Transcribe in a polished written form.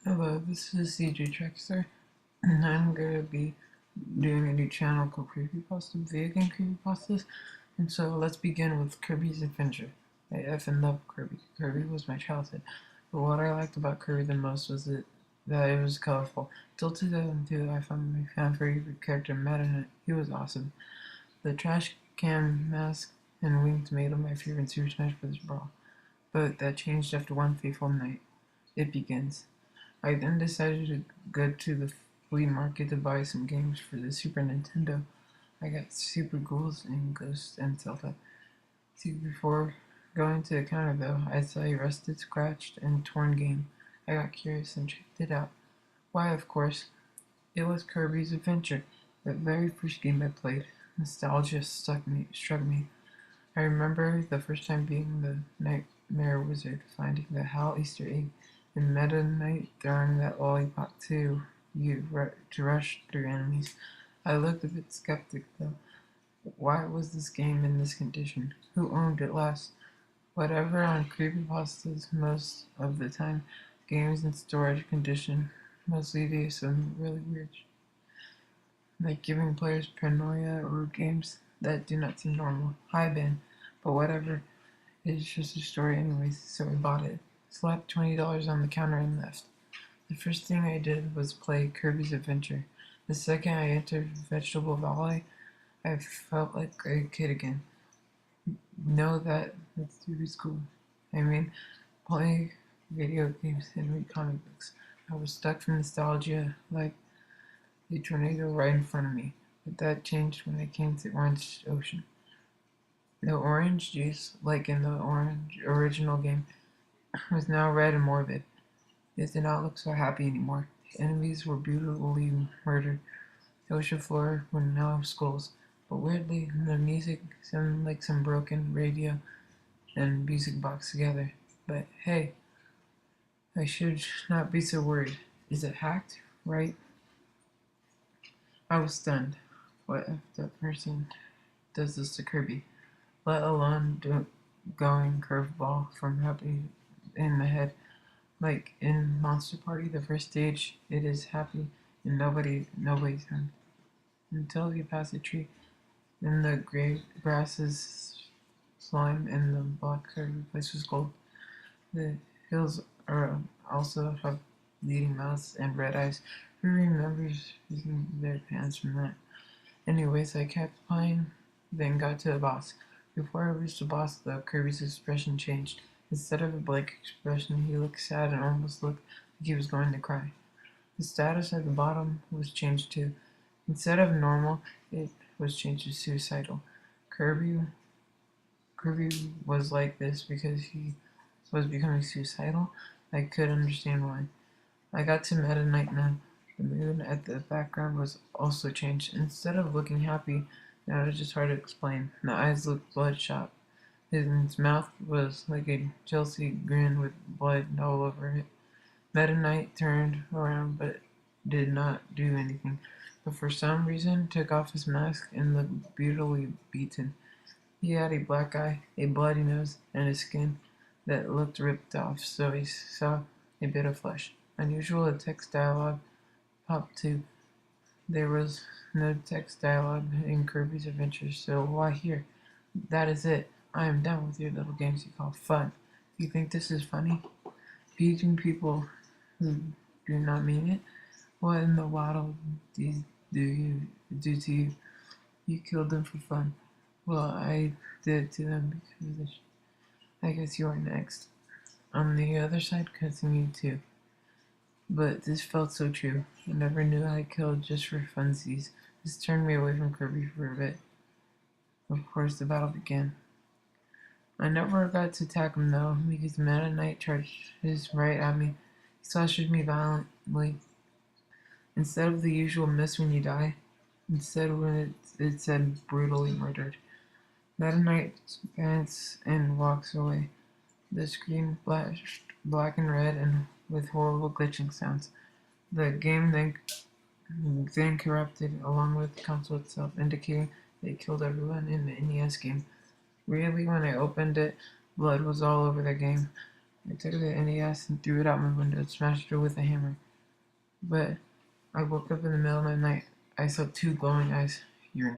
Hello, this is CJ Trackstar, and I'm gonna be doing a new channel called Creepypasta, video game creepypastas. And so let's begin with Kirby's Adventure. I effing love Kirby. Kirby was my childhood, but what I liked about Kirby the most was that it was colorful. Till 2002, I found my fan favorite character Meta Knight. He was awesome. The trash can mask and wings made him my favorite in Super Smash Bros. Brawl, but that changed after one fateful night. It begins. I then decided to go to the flea market to buy some games for the Super Nintendo. I got Super Ghouls and Ghosts and Zelda. See, before going to the counter though, I saw a rusted, scratched, and torn game. I got curious and checked it out. Why, of course, it was Kirby's Adventure, the very first game I played. Nostalgia struck me. I remember the first time being the Nightmare Wizard, finding the Hal Easter egg, and Meta Knight throwing that lollipop to you to rush through enemies. I looked a bit skeptic though. Why was this game in this condition? Who owned it last? Whatever on creepypastas, most of the time, games in storage condition mostly do something really weird, like giving players paranoia or games that do not seem normal. Hi Ben, but whatever. It's just a story anyways, so I bought it. Slapped $20 on the counter and left. The first thing I did was play Kirby's Adventure. The second I entered Vegetable Valley, I felt like a kid again. Know that that's super cool. I mean, play video games and read comic books. I was stuck from nostalgia like a tornado right in front of me, but that changed when I came to Orange Ocean. The orange juice, like in the orange original game, was now red and morbid. It did not look so happy anymore. The enemies were brutally murdered. The ocean floor were now skulls. But weirdly, the music sounded like some broken radio and music box together. But hey, I should not be so worried. Is it hacked? Right? I was stunned. What if that person does this to Kirby? Let alone going curveball from happy in the head. Like in Monster Party, the first stage, it is happy and nobody's home until you pass a tree. Then the gray grass is slime and the black replaces gold. The hills are also have bleeding mouths and red eyes. Who remembers using their pants from that? Anyways, I kept playing, then got to the boss. Before I reached the boss, though, Kirby's expression changed. Instead of a blank expression, he looked sad and almost looked like he was going to cry. The status at the bottom was changed too. Instead of normal, it was changed to suicidal. Kirby Kirby was like this because he was becoming suicidal. I could understand why. I got to Meta Knight now. The moon at the background was also changed. Instead of looking happy, now it's just hard to explain. The eyes looked bloodshot. His mouth was like a Chelsea grin with blood all over it. Meta Knight turned around but did not do anything, but for some reason took off his mask and looked brutally beaten. He had a black eye, a bloody nose, and a skin that looked ripped off, so he saw a bit of flesh. Unusual text dialogue popped too. There was no text dialogue in Kirby's Adventure, so why here? That is it. I am done with your little games you call fun. You think this is funny? Beating people who do not mean it? What in the world do you do to you? You killed them for fun. Well, I did to them because I guess you are next. On the other side, cussing you too. But this felt so true. I never knew I killed just for funsies. This turned me away from Kirby for a bit. Of course, the battle began. I never got to attack him though, because Meta Knight charged his right at me. He slashed me violently. Instead of the usual miss when you die, instead when it said brutally murdered. Meta Knight pants and walks away. The screen flashed black and red and with horrible glitching sounds. The game then corrupted along with the console itself, indicating they killed everyone in the NES game. Really, when I opened it, blood was all over the game. I took the NES and threw it out my window and smashed it with a hammer. But I woke up in the middle of the night. I saw two glowing eyes. You're